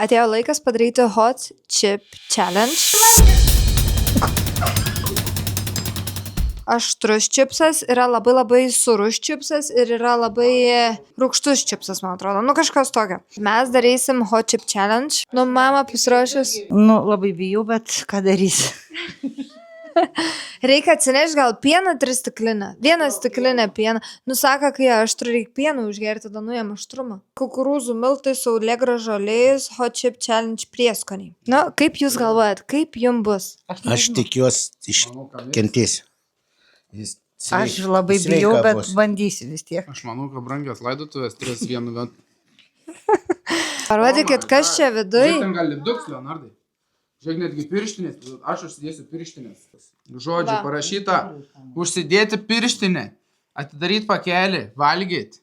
Atėjo laikas padaryti Hot Chip Challenge. Aštrus čipsas, yra labai surus čipsas ir yra labai rūgštus čipsas, man atrodo. Nu, kažkas tokio. Mes darysim Hot Chip Challenge. Nu, mama pasiruošęs. Nu, labai bijau, bet ką darysi? Reikia atsinešti gal pieną 3 stiklinę. 1 stiklinę pieną. Nu, sako, kai aštru reikia pieną užgerti, tada nuėm aštrumą. Kukurūzų miltai, saulėgrąžo aliejus, Hot Chip Challenge prieskoniai. Nu, kaip jūs galvojat, kaip jums bus? Aš tikiuosi iškentėsiu. Aš labai bijau, bet bandysiu vis tiek. Aš manau, kad brangios laidotuvės turės vienu. Parodykit, kas čia viduj. Žiūrėk, ten gali duks, Leonardai. Žiūrėk, netgi pirštinės. Aš užsidėsiu pirštinės. Žodžiu, parašyta, užsidėti pirštinę, atidaryti pakelį, valgyti.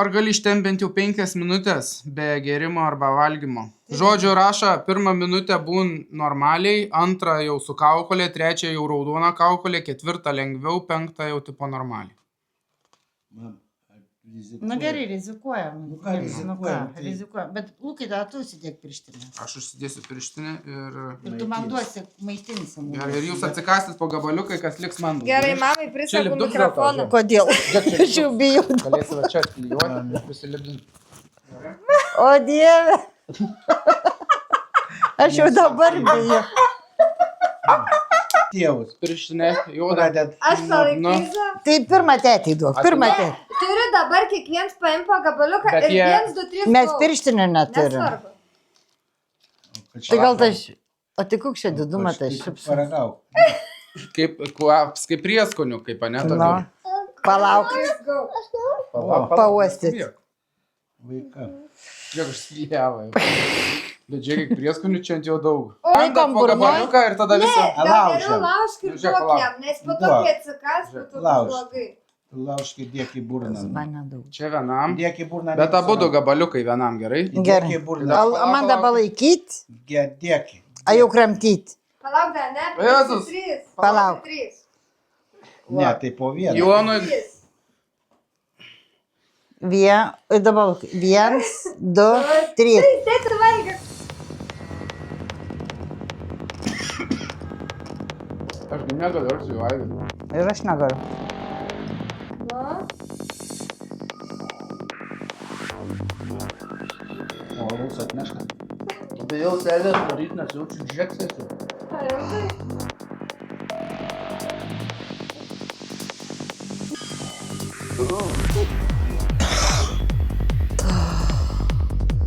Ar gali ištempinti jau 5 minutės be gerimo arba valgymo. Žodžiu, rašo, 1 minutę būn normaliai, 2 jau su kaukolė, 3 jau raudona kaukolė, 4 lengviau, 5 jau tipo normaliai. Na gerai, rizikuojam. Nu ką rizikuojam, tai- Rizikuojam. Bet Lukai, dar tu užsidėk pirštinę. Aš užsidėsiu pirštinę Ir tu man duosi, maitinsim. ir jūs atsikastit po gabaliukai, kas liks man. Gerai, mamai prisakau lipduk mikrofoną. Kodėl? Aš jau bijau. Galėsi va čia atklijuoti, prisilipdinti. O Dieve. Aš jau dabar bijau. Tėvus. Pirštinė, jau Pradėt. Aš palaikysiu. Tai pirmą tetį duok, pirmą tetį. Turi dabar kiekvienas paimti po gabaliuką Bet ir jie- 1, 2, 3. Mes pirštinę neturim. Nesvarbu. Tai gal tas... O tai koks čia didumą tas šipsas? Paragauk. kaip kvaps, kaip prieskonių, kaip ane. Nu, palauk, pauostyt. Vaikam. Žiūrėk, aš spjevau. Bet žiūrėk, prieskonių čia ant jau daug. Laikom Po burnoj. gabaliuką ir tada visą. Geriau laužk ir Nu, žiūrėk, duok palauk. jam, nes po to, Duok. kai atsikas, būtų Laužk. blogai. Laužkį dėk į burną. Man nedaug. Čia vienam. Dėk į burną. Bet abudu gabaliukai vienam, gerai? Gerai. Dėk į burną. Man dabar laikyti, Dėk. a jau kramtyti. Palauk dar, ne? Jėzus. 3. Palauk. 3. Ne, tai po vieną. Jonui. Dabar 1, 2, 3. Tėti valgė. Aš negaliu, aš jau valgiau. Ir aš negaliu. O, rūs atneška. Tai jau sėdės varyt, nes jaučiu džeksėsiu.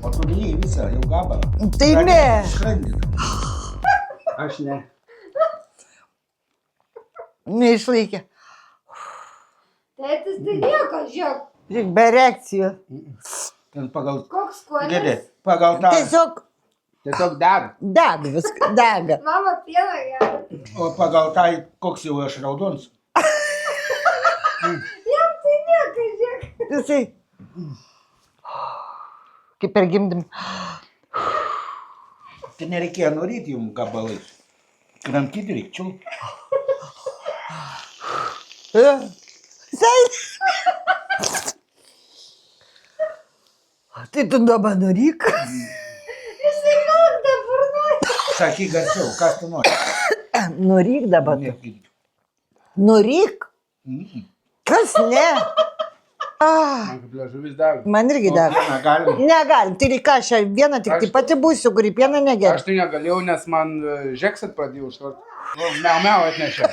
O tu lygiai visą, jau gabalą. Tai ne. Škrandinam. Aš ne. Neišlaikė. Tėtis tai nieko, žiūrėk. Žiūrėk, be reakcijų. Ten pagal... Koks skonis. Gėdė, pagal tą... Tiesiog deg. dega viską, dega. Mama pieną geria. O pagal tą, koks jau aš raudons. Jam tai nieko, žiūrėk. Jisai. Kaip per gimdym. Tai nereikėjo norėti jums gabalais. Kramtyti reikčiau. Tai tu dabar nuryk. Jisai milda burnoj. Sakyk garsiau, kas tu nori. Nuryk dabar. Nekyk. Nuryk. Kas ne? Man kaip liežuvis deg. Man irgi dega. Negalim. Negalim. Tai ką, aš vieną tik tai pati būsiu, kuri pieną negeria. Aš tai negalėjau, nes man žeksit pradėjau iškart. Miau atnešė.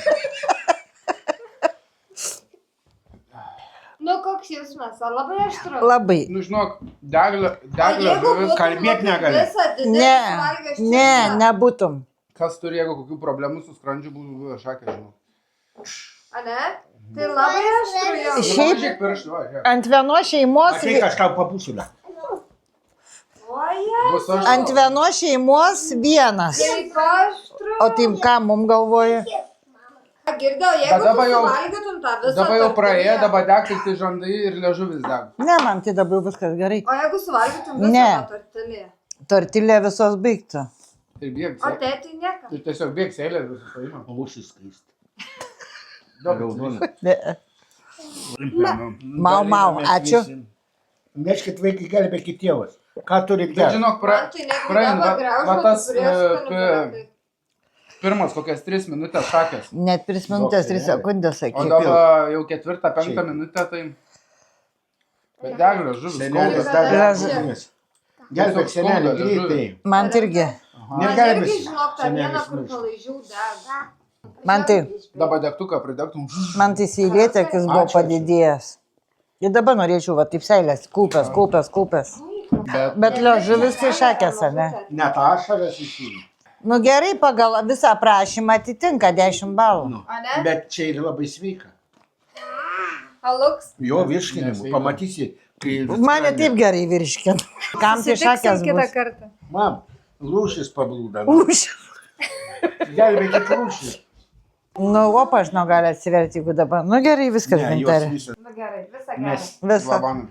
Nu, koks jausmas, ar labai aštru? Labai. Nu, žinok, deglė žuvis. kalbėt negali. Ne, nebūtum. Kas turi, jeigu kokių problemų su skrandžiu, būtų buvę šakė, žinau. A ne? Tai labai aštru jau. Šiaip- Žiūrėk pirštų, va, žiūrėk. Ant vienos šeimos, Ateik, aš tau papūsiu. Oje, Bus aš. ant vienos šeimos vienas. kaip aštru. O tai ką mum galvoja? Girdėjau, Bet jeigu tu dabar jau- suvalgytum tą visą Dabar jau praėjo, tortilją. dabar deg tik tai žandai ir liežuvis deg. Ne, man tai dabar viskas gerai. O jeigu suvalgytum visą Ne. tą tortilją? Tortilė visos baigtų. Tai bėg, O tėtui nieko. tai tiesiog bėg sėlė visus paima. Lūšis skaisti. Raudona. Mau, mau, ačiū. Neškit vaikai gelbėkit tėvas. Ką turit Bet gerti? žinok, Man tai netgi praeina dabar graužo, va tas tai prieskonių yra. pirmas kokias 3 minutės šakės. Net 3 minutės, 3 sekundės O sakyk. dabar jau 4-5 Šiaip. minutę tai... Bet deglė, žuvis Senelis skauda. davė Gražu. žuvis. Gelbėk senelį skauda, greitai. Man irgi. Man irgi, Negelbėsi. žinok, tą vieną, Senelis kur miršta. palaižiau degą. Man tai, Dabar degtuką pridegtum. man tai seilėtekis buvo Ačiū. padidėjęs. Ir dabar norėčiau, va, taip seilės, kūpės. Bet liežuvis tai šakės, ne? Net ašaras išėjai. Nu gerai, pagal visą prašymą atitinka 10 balų. Nu, Ane? bet čia yra labai sveika. Aluks. Jo virškinimu. Nesveika. Pamatysi, kai... Mane taip gerai virškina. Kam tai šakės kitą bus? kartą. Mam, lūšis pablūda. Už. Gelbėkit lūšį. Nu, opa, žinau, gali atsiverti, jeigu dabar. Nu gerai, viskas, Ne, jos gintarė. visos. Na gerai, visą gerą. Mes Visą. Labanant.